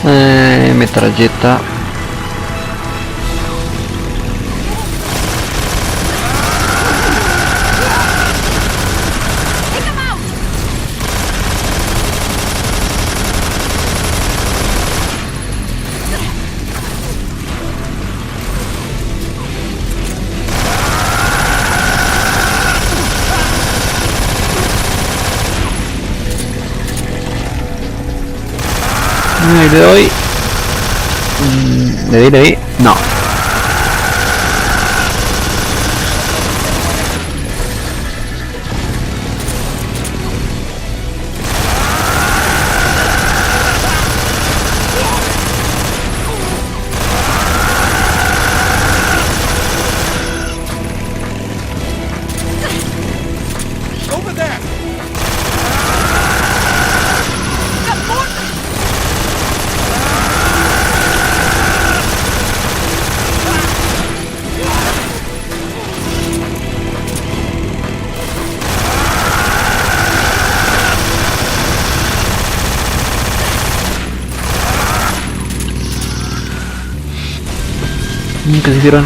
Metralleta. Ahí le doy. Le di. No. ¿Qué se hicieron?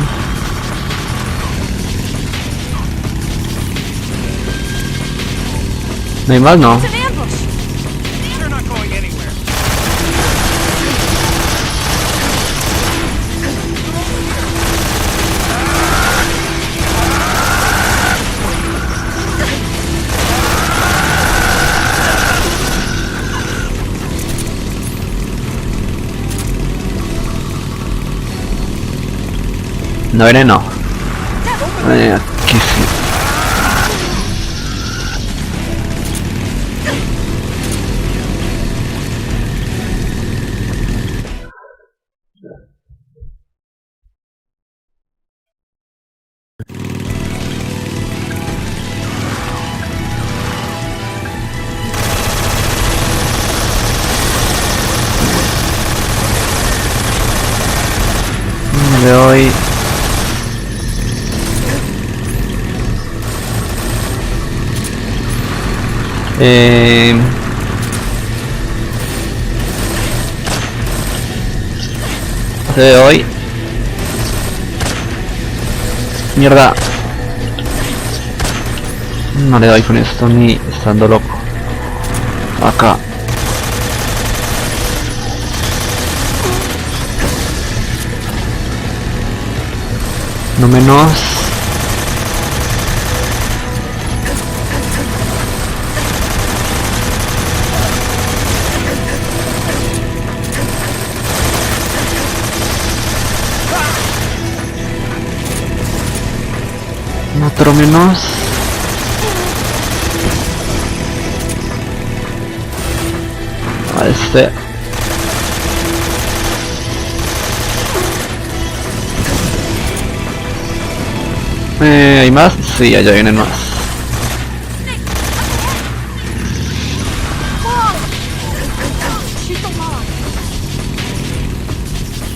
¿No hay más? No. No viene, no. Aquí sí. Le doy. Le doy. Mierda. No le doy con esto ni estando loco. Acá. No menos. Otro menos. A este. ¿Hay más? Sí, allá vienen más.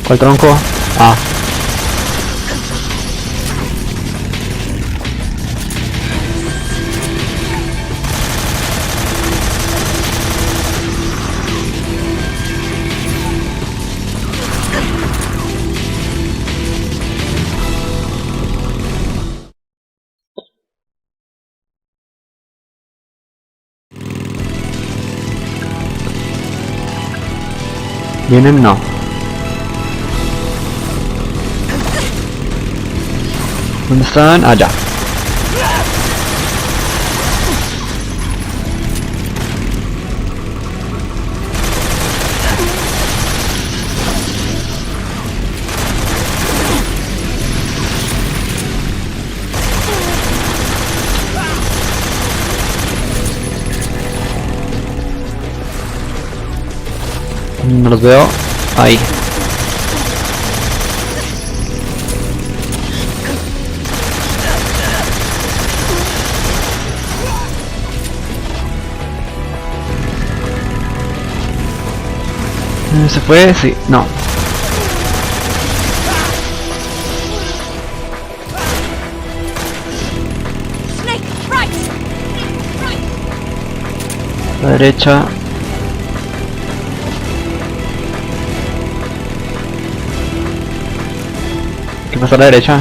¿Cuál tronco? Ah. ¿Vienen? No. ¿Dónde están? Allá. No los veo. Ahí. ¿Se fue? Sí. No. A la derecha. pasar a la derecha.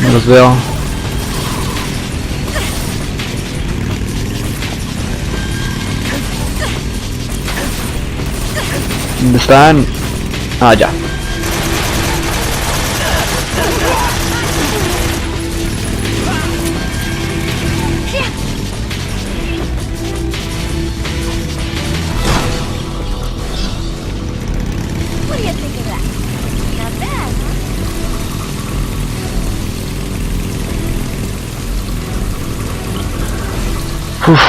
No los veo. ¿Dónde están? Ah, ya. What do you think of that? Not bad, huh? Uf.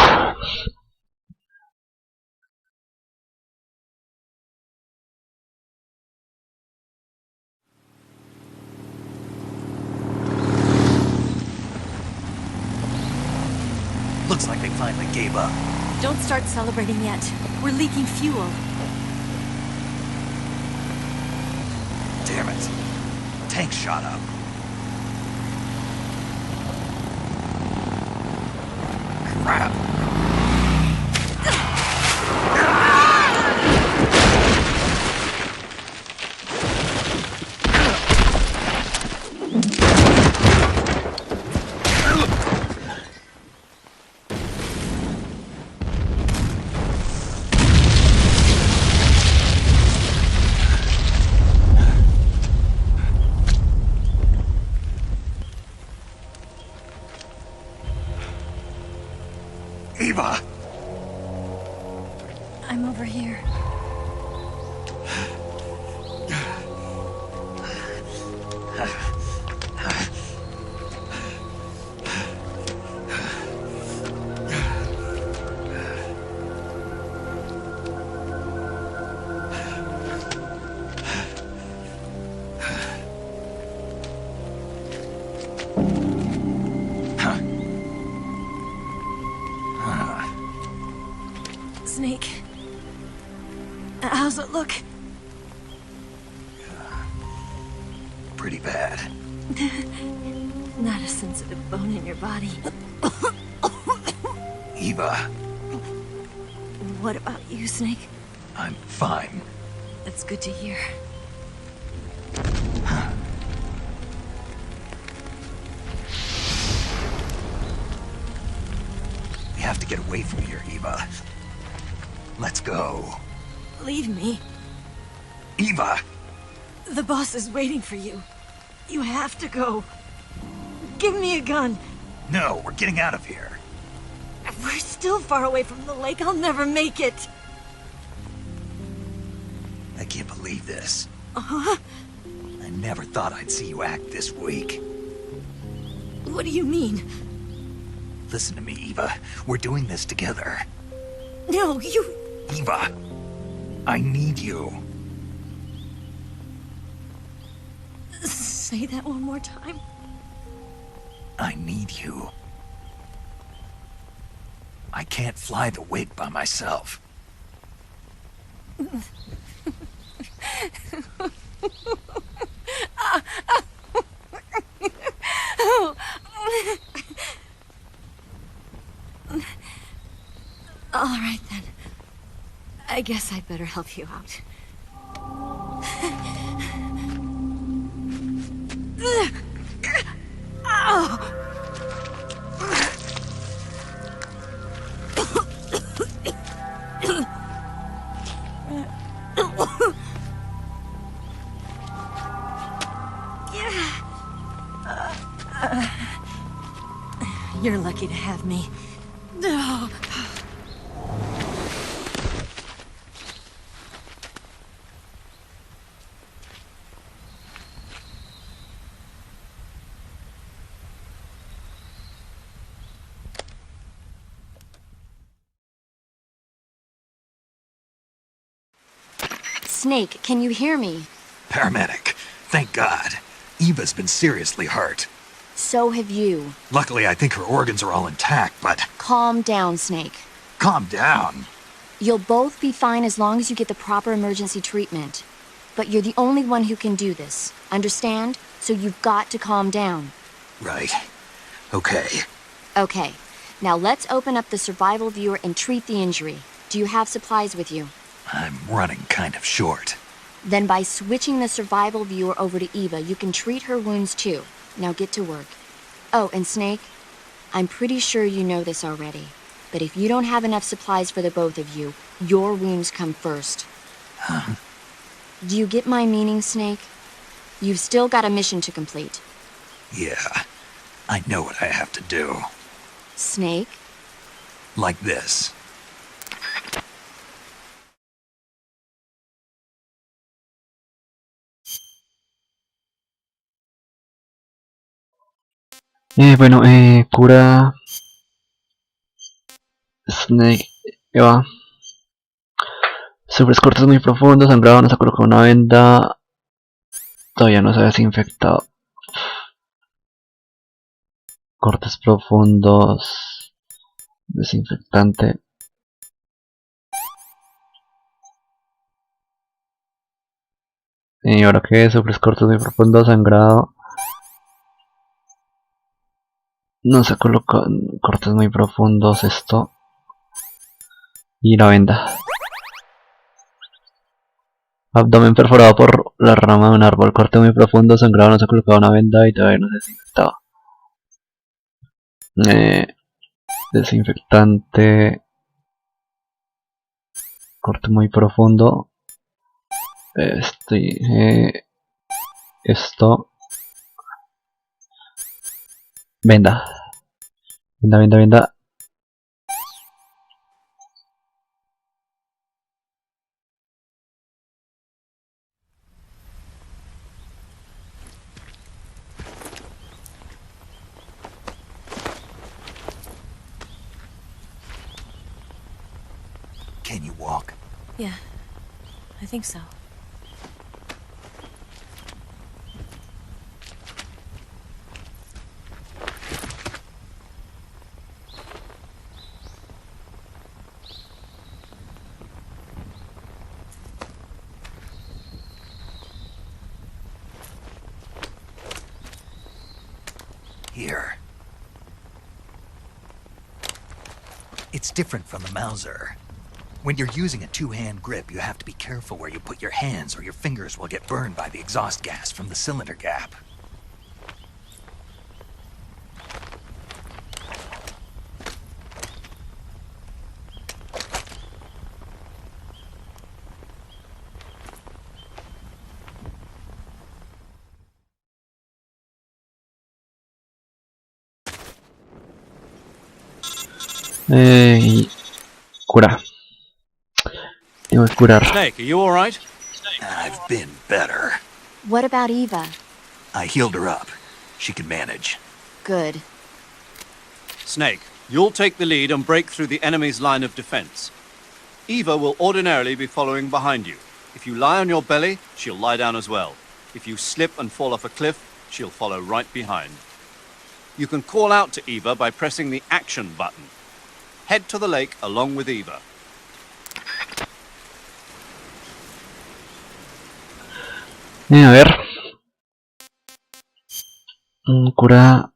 Looks like they finally gave up. Don't start celebrating yet. We're leaking fuel. Damn it. Tank shot up. Crap. Eva! I'm over here. Snake. How's it look? Pretty bad. Not a sensitive bone in your body. Eva, What about you, Snake? I'm fine. That's good to hear. We have to get away from here, Eva. Let's go. Leave me. Eva! The boss is waiting for you. You have to go. Give me a gun. No, we're getting out of here. We're still far away from the lake. I'll never make it. I can't believe this. Uh-huh. I never thought I'd see you act this weak. What do you mean? Listen to me, Eva. We're doing this together. No, you... Eva, I need you. Say that one more time. I need you. I can't fly the wig by myself. All right, then. I guess I'd better help you out. You're lucky to have me. No. Snake, can you hear me? Paramedic. Thank God. Eva's been seriously hurt. So have you. Luckily, I think her organs are all intact, but... Calm down, Snake. Calm down. You'll both be fine as long as you get the proper emergency treatment. But you're the only one who can do this. Understand? So you've got to calm down. Right. Okay. Okay, now let's open up the survival viewer and treat the injury. Do you have supplies with you? I'm running kind of short. Then by switching the survival viewer over to Eva, you can treat her wounds too. Now get to work. Oh, and Snake, I'm pretty sure you know this already, but if you don't have enough supplies for the both of you, your wounds come first. Huh? Do you get my meaning, Snake? You've still got a mission to complete. Yeah, I know what I have to do. Snake? Like this. Bueno, cura Snake, Eva. Super cortes muy profundos, sangrado, no se ha colocado una venda. Todavía no se ha desinfectado. Cortes profundos. Desinfectante. Y ahora que super cortes muy profundos, sangrado. No se coloca cortes muy profundos esto. Y la venda. Abdomen perforado por la rama de un árbol. Corte muy profundo, sangrado, no se ha colocado una venda y todavía no se ha desinfectado. Desinfectante. Corte muy profundo. Esto. Venda. Venda, venda, venda. Can you walk? Yeah, I think so. Here. It's different from the Mauser. When you're using a two-hand grip, you have to be careful where you put your hands or your fingers will get burned by the exhaust gas from the cylinder gap. Y cura. Tengo que curar. Snake, are you alright? I've been better. What about Eva? I healed her up. She can manage. Good. Snake, you'll take the lead and break through the enemy's line of defense. Eva will ordinarily be following behind you. If you lie on your belly, she'll lie down as well. If you slip and fall off a cliff, she'll follow right behind. You can call out to Eva by pressing the action button. Head to the lake along with Eva. A ver. Cura.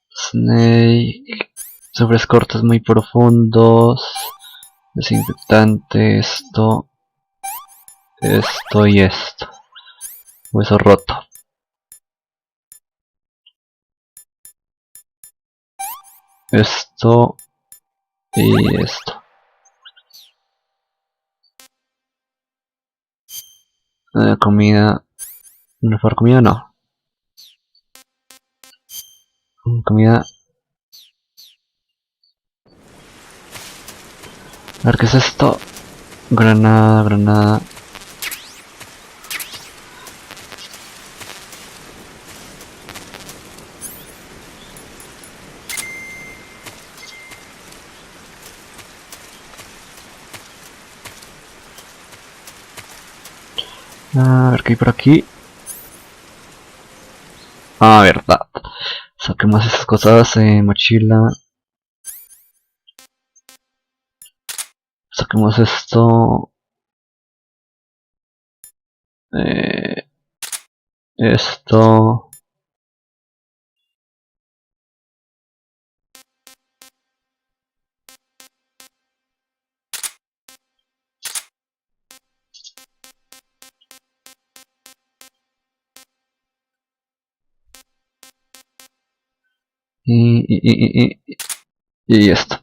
Snake. Sobres cortos muy profundos. Desinfectante. Esto y esto. Hueso roto. Esto y esto. Comida. Mejor comida no. Comida. A ver qué es esto. Granada, granada. A ver qué hay por aquí. Ah, verdad. Saquemos esas cosas. Mochila. Saquemos esto. Esto. Y esto.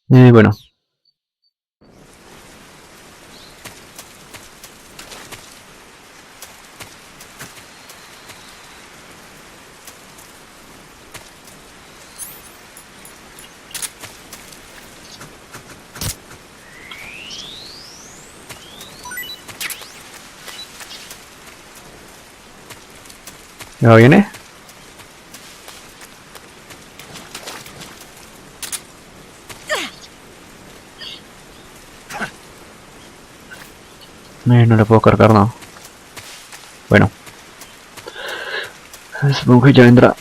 Bueno. ¿Ya viene? No le puedo cargar, no. Bueno. Supongo que ya vendrá.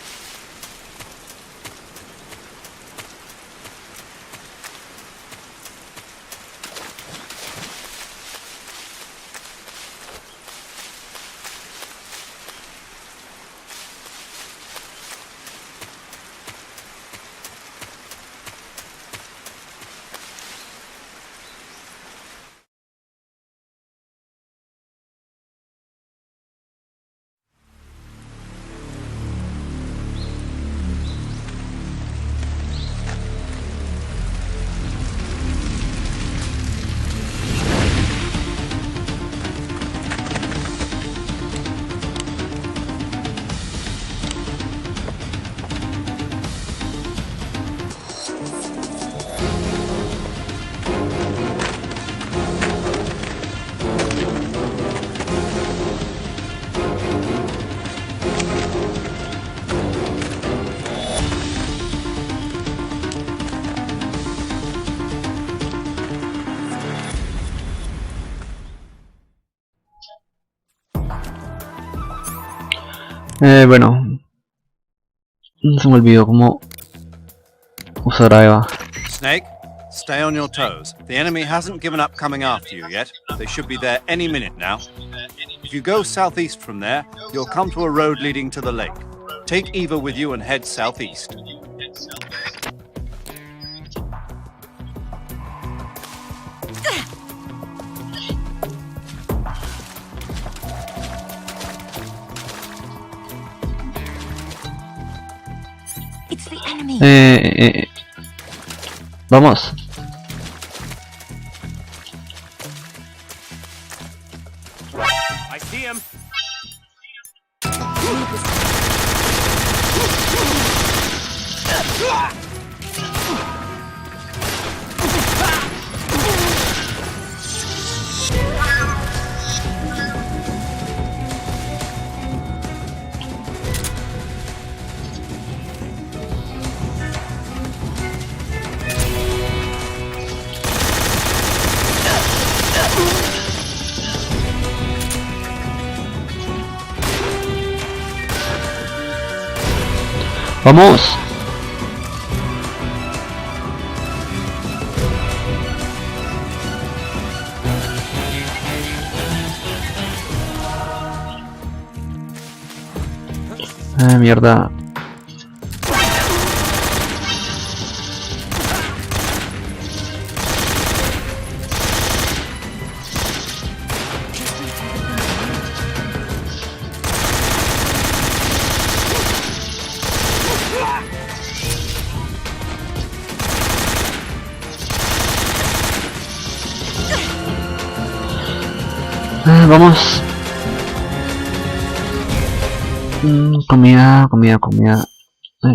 Bueno, se me olvidó cómo usar a Eva. Snake, stay on your toes. The enemy hasn't given up coming after you yet. They should be there any minute now. If you go southeast from there, you'll come to a road leading to the lake. Take Eva with you and head southeast. It's the enemy. Vamos. I see him. Vamos. Mierda. Vamos. Comida.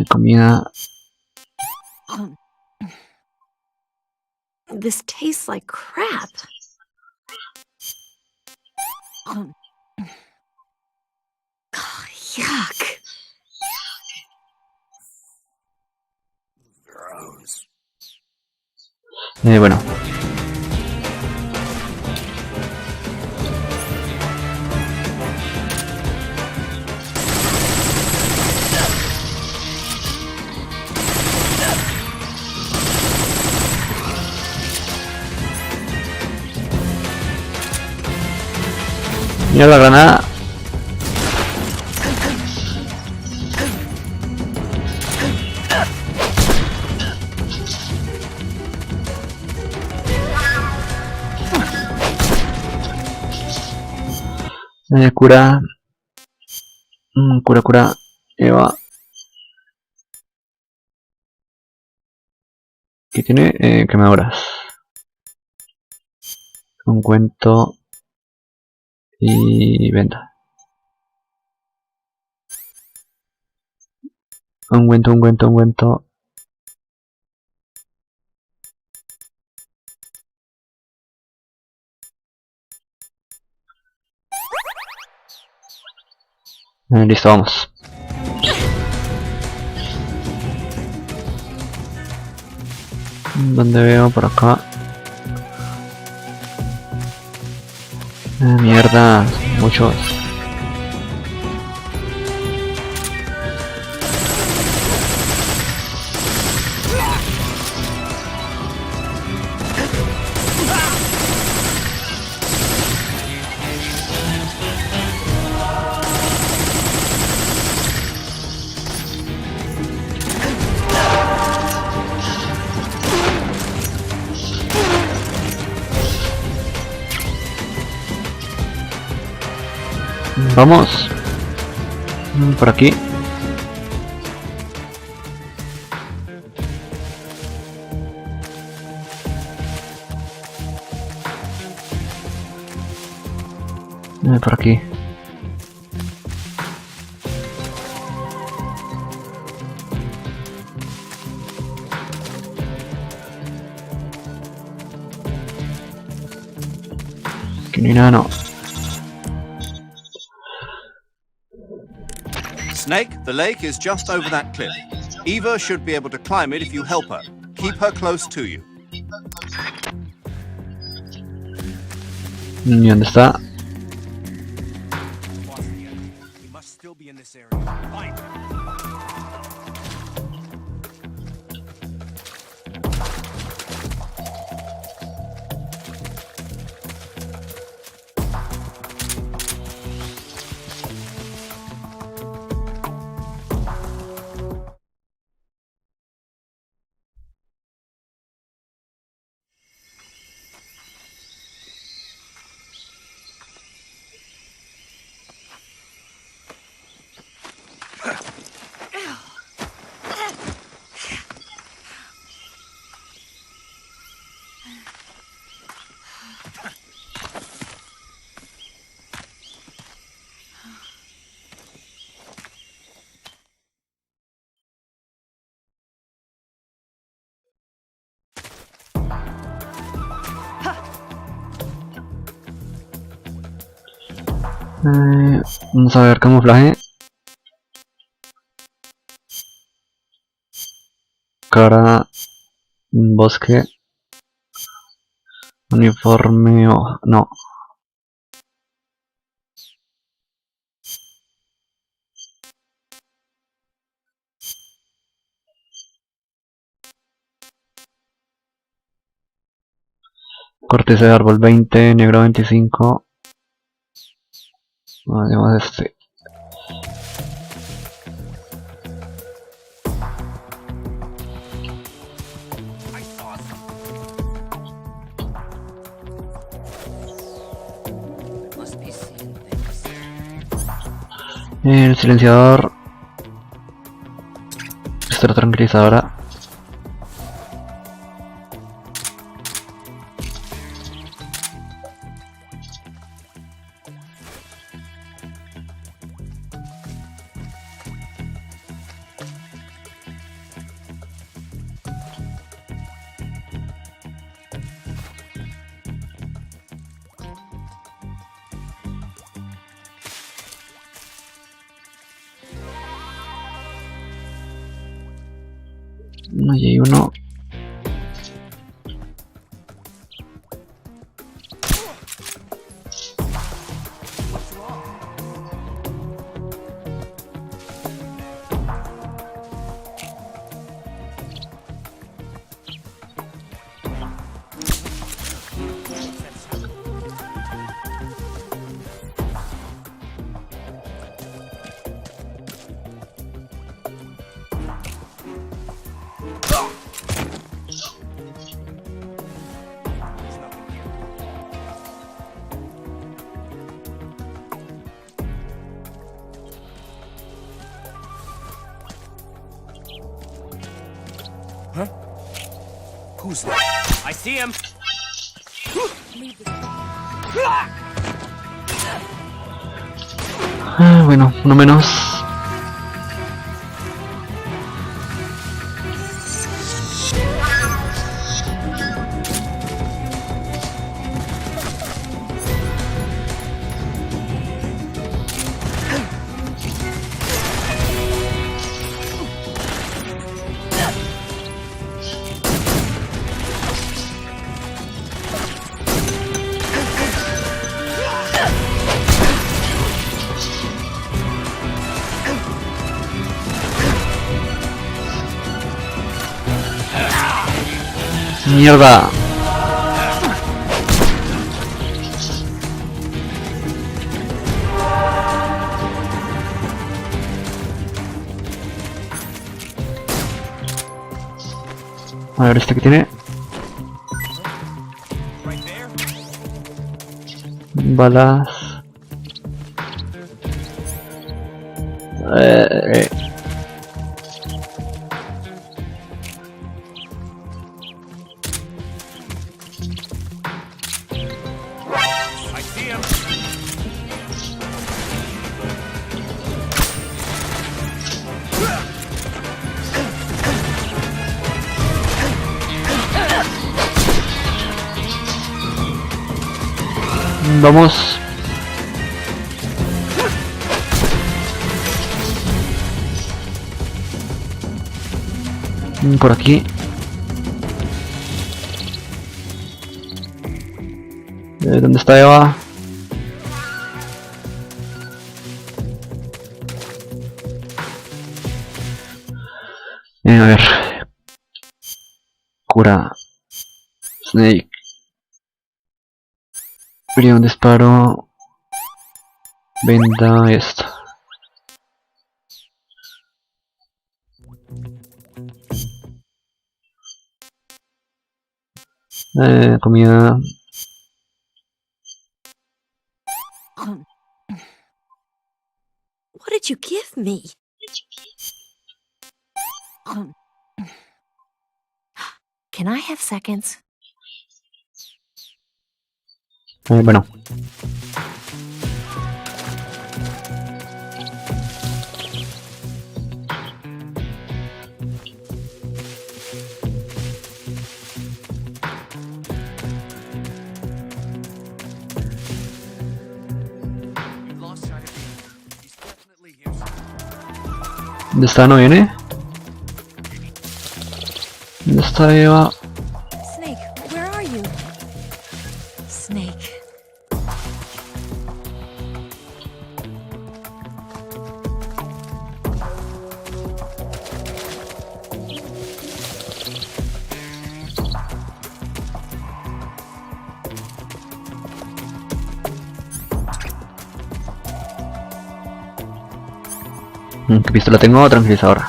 Comida. This tastes like crap. Oh, yuck. Bueno. Mira la granada. Cura. Cura. Eva. ¿Qué tiene? Quemaduras. Ungüento. Y venda. Ungüento. Listo, vamos. ¿Dónde veo? Por acá. Mierda, muchos. Vamos. Por aquí. Por aquí. Que no hay nada, no. Snake, the lake is just over that cliff. Eva should be able to climb it if you help her. Keep her close to you. ¿Y dónde está? He must still be in this area. Find him. Vamos a ver camuflaje. Cara. Bosque. Uniforme. No. Corteza de árbol 20. Negro 25. Vamos este. El silenciador. Esta tranquilizadora. Ahí hay uno. Who's there? I see him. Bueno, uno menos. Mierda. A ver, este que tiene balas. I see him. Vamos. Por aquí. ¿Dónde está Eva? A ver. Cura. Snake. Sería un disparo. Venda esto. Comida. What did you give me? Can I have seconds? Bueno. ¿Dónde está? ¿No viene? ¿Dónde está Eva? Snake, where are you? Snake. ¿Qué pistola tengo? Tranquilizador.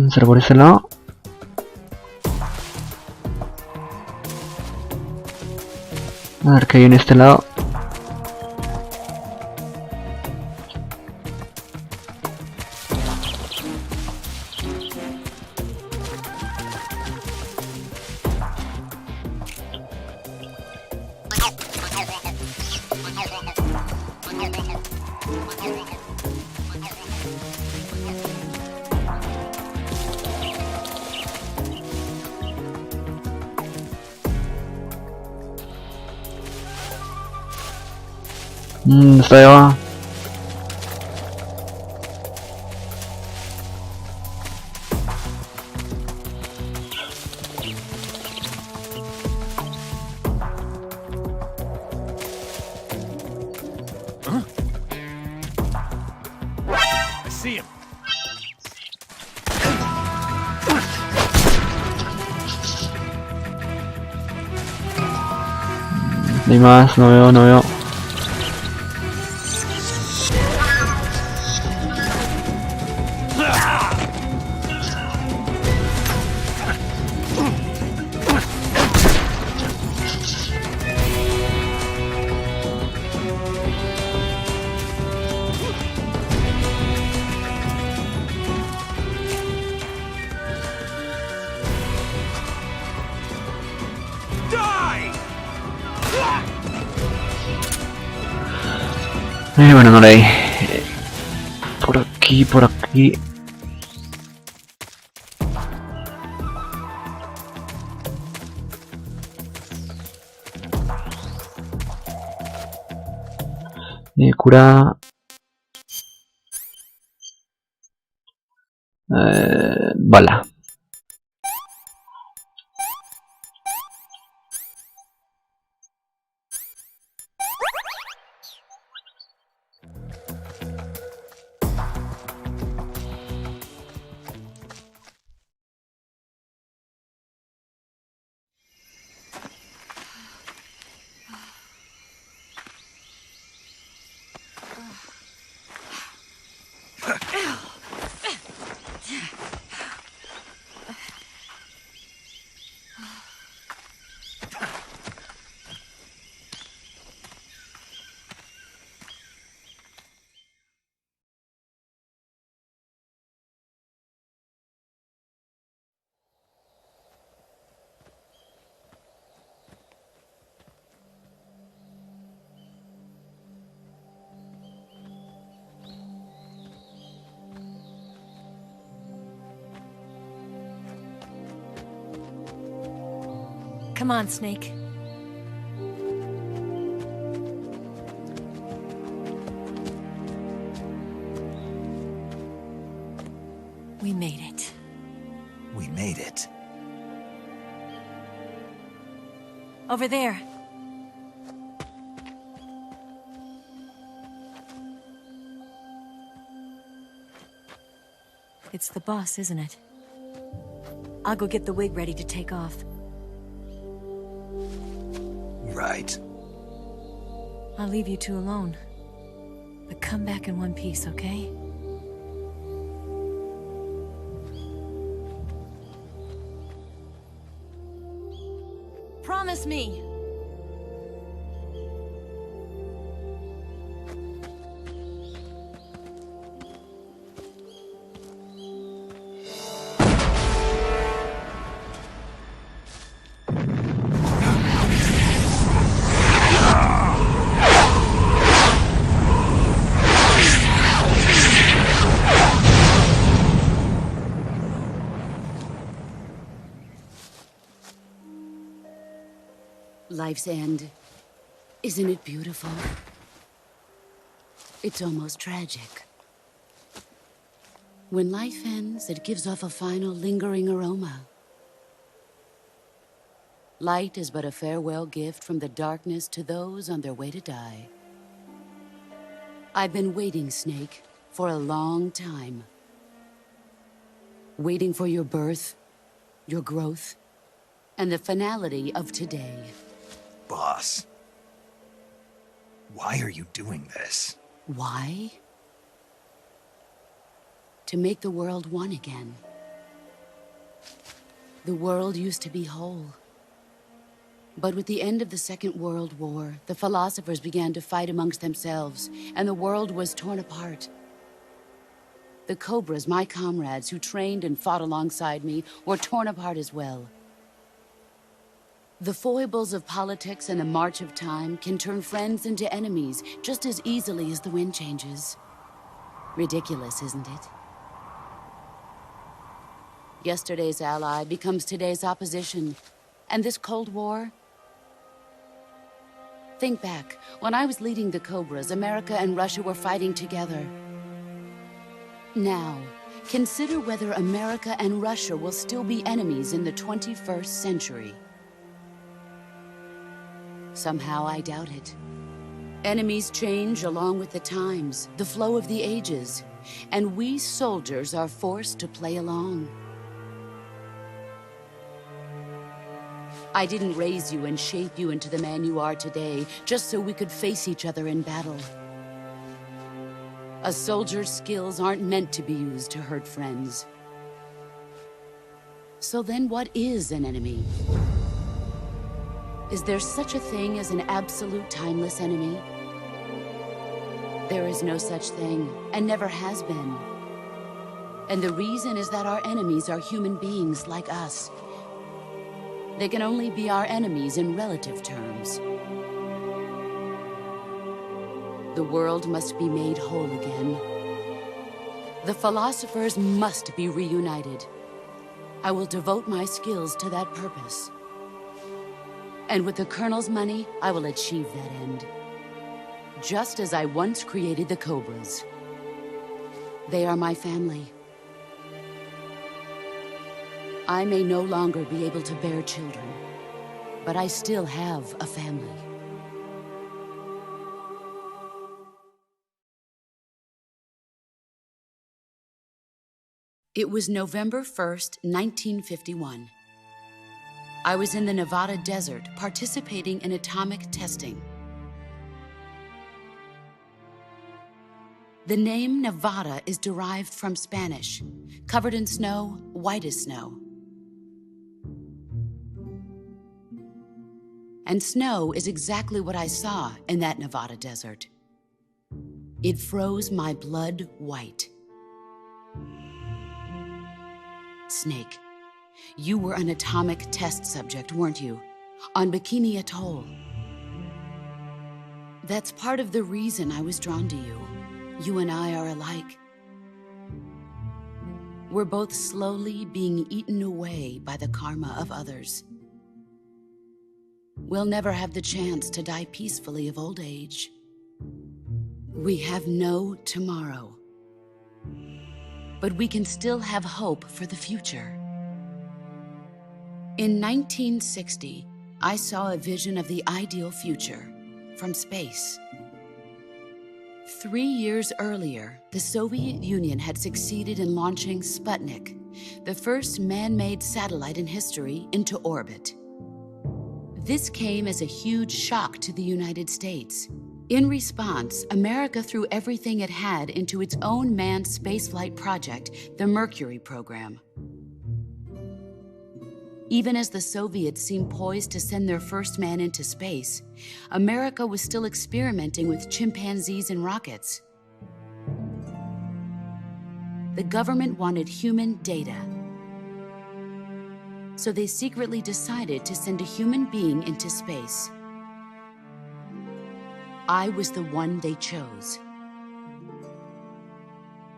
¿Será por ese lado? A ver qué hay en este lado. Está Eva. I see him. Hay más, no veo, no veo. Bueno, no leí. Por aquí, por aquí. Cura. Bala. Come on, Snake. We made it. We made it. Over there. It's the boss, isn't it? I'll go get the wig ready to take off. Right. I'll leave you two alone. But come back in one piece, okay? Promise me! Life's end. Isn't it beautiful? It's almost tragic. When life ends, it gives off a final lingering aroma. Light is but a farewell gift from the darkness to those on their way to die. I've been waiting, Snake, for a long time. Waiting for your birth, your growth, and the finality of today. Boss. Why are you doing this? Why? To make the world one again. The world used to be whole. But with the end of the Second World War, the philosophers began to fight amongst themselves, and the world was torn apart. The Cobras, my comrades who trained and fought alongside me, were torn apart as well. The foibles of politics and the march of time can turn friends into enemies just as easily as the wind changes. Ridiculous, isn't it? Yesterday's ally becomes today's opposition. And this Cold War? Think back. When I was leading the Cobras, America and Russia were fighting together. Now, consider whether America and Russia will still be enemies in the 21st century. Somehow I doubt it. Enemies change along with the times, the flow of the ages, and we soldiers are forced to play along. I didn't raise you and shape you into the man you are today just so we could face each other in battle. A soldier's skills aren't meant to be used to hurt friends. So then what is an enemy? Is there such a thing as an absolute timeless enemy? There is no such thing, and never has been. And the reason is that our enemies are human beings like us. They can only be our enemies in relative terms. The world must be made whole again. The philosophers must be reunited. I will devote my skills to that purpose. And with the Colonel's money, I will achieve that end. Just as I once created the Cobras. They are my family. I may no longer be able to bear children, but I still have a family. It was November 1st, 1951. I was in the Nevada desert participating in atomic testing. The name Nevada is derived from Spanish, covered in snow, white as snow. And snow is exactly what I saw in that Nevada desert. It froze my blood white. Snake, you were an atomic test subject, weren't you? On Bikini Atoll. That's part of the reason I was drawn to you. You and I are alike. We're both slowly being eaten away by the karma of others. We'll never have the chance to die peacefully of old age. We have no tomorrow. But we can still have hope for the future. In 1960, I saw a vision of the ideal future from space. 3 years earlier, the Soviet Union had succeeded in launching Sputnik, the first man-made satellite in history, into orbit. This came as a huge shock to the United States. In response, America threw everything it had into its own manned spaceflight project, the Mercury program. Even as the Soviets seemed poised to send their first man into space, America was still experimenting with chimpanzees and rockets. The government wanted human data. So they secretly decided to send a human being into space. I was the one they chose.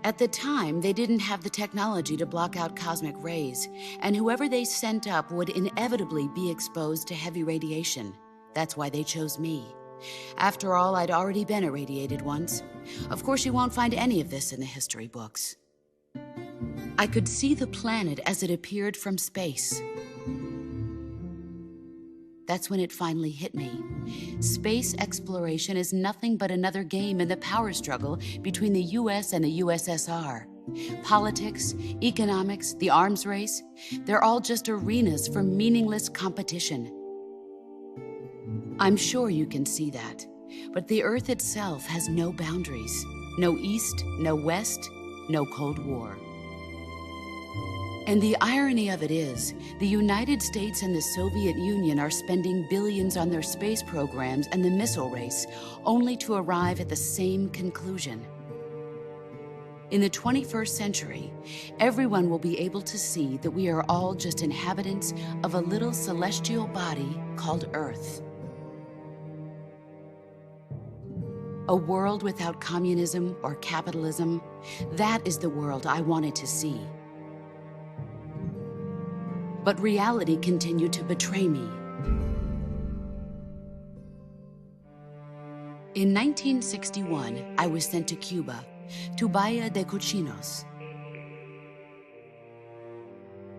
At the time, they didn't have the technology to block out cosmic rays, and whoever they sent up would inevitably be exposed to heavy radiation. That's why they chose me. After all, I'd already been irradiated once. Of course, you won't find any of this in the history books. I could see the planet as it appeared from space. That's when it finally hit me. Space exploration is nothing but another game in the power struggle between the U.S. and the U.S.S.R. Politics, economics, the arms race, they're all just arenas for meaningless competition. I'm sure you can see that, but the Earth itself has no boundaries. No East, no West, no Cold War. And the irony of it is, the United States and the Soviet Union are spending billions on their space programs and the missile race, only to arrive at the same conclusion. In the 21st century, everyone will be able to see that we are all just inhabitants of a little celestial body called Earth. A world without communism or capitalism, that is the world I wanted to see. But reality continued to betray me. In 1961, I was sent to Cuba, to Bahia de Cochinos.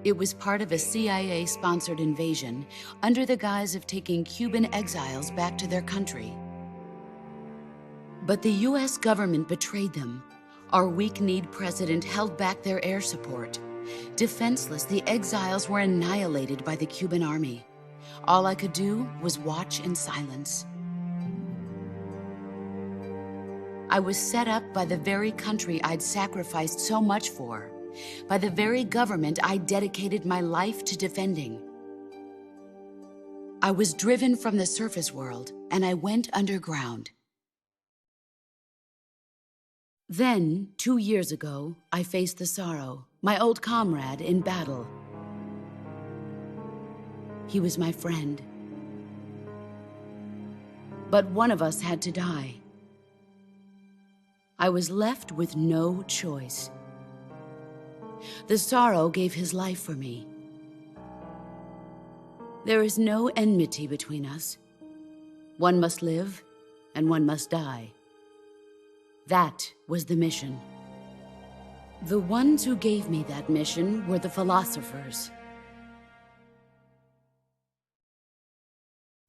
It was part of a CIA-sponsored invasion under the guise of taking Cuban exiles back to their country. But the U.S. government betrayed them. Our weak-kneed president held back their air support. Defenseless, the exiles were annihilated by the Cuban army. All I could do was watch in silence. I was set up by the very country I'd sacrificed so much for, by the very government I dedicated my life to defending. I was driven from the surface world, and I went underground. Then, 2 years ago, I faced the Sorrow, my old comrade in battle. He was my friend. But one of us had to die. I was left with no choice. The Sorrow gave his life for me. There is no enmity between us. One must live, and one must die. That was the mission. The ones who gave me that mission were the philosophers.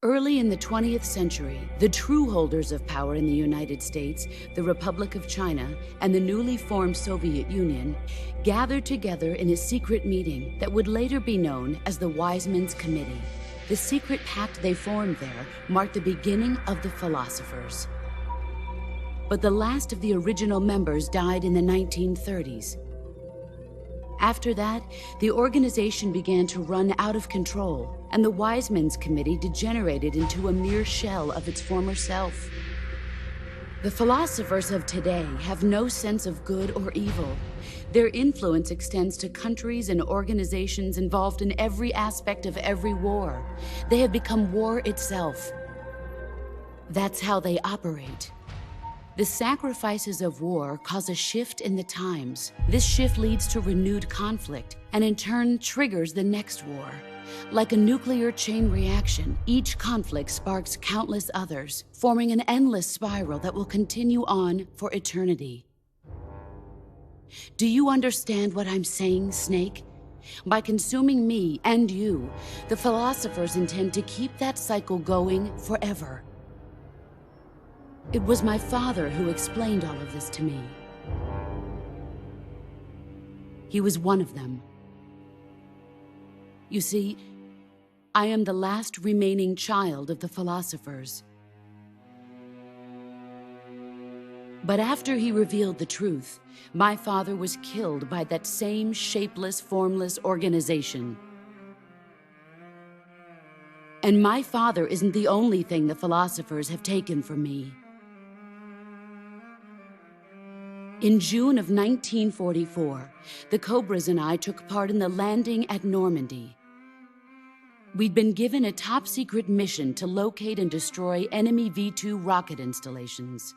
Early in the 20th century, the true holders of power in the United States, the Republic of China, and the newly formed Soviet Union gathered together in a secret meeting that would later be known as the Wise Men's Committee. The secret pact they formed there marked the beginning of the philosophers. But the last of the original members died in the 1930s. After that, the organization began to run out of control, and the Wise Men's Committee degenerated into a mere shell of its former self. The philosophers of today have no sense of good or evil. Their influence extends to countries and organizations involved in every aspect of every war. They have become war itself. That's how they operate. The sacrifices of war cause a shift in the times. This shift leads to renewed conflict, and in turn triggers the next war. Like a nuclear chain reaction, each conflict sparks countless others, forming an endless spiral that will continue on for eternity. Do you understand what I'm saying, Snake? By consuming me and you, the philosophers intend to keep that cycle going forever. It was my father who explained all of this to me. He was one of them. You see, I am the last remaining child of the philosophers. But after he revealed the truth, my father was killed by that same shapeless, formless organization. And my father isn't the only thing the philosophers have taken from me. In June of 1944, the Cobras and I took part in the landing at Normandy. We'd been given a top-secret mission to locate and destroy enemy V-2 rocket installations.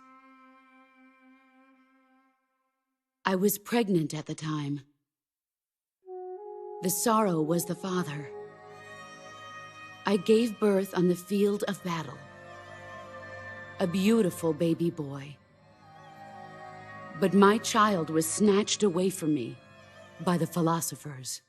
I was pregnant at the time. The Sorrow was the father. I gave birth on the field of battle. A beautiful baby boy. But my child was snatched away from me by the philosophers.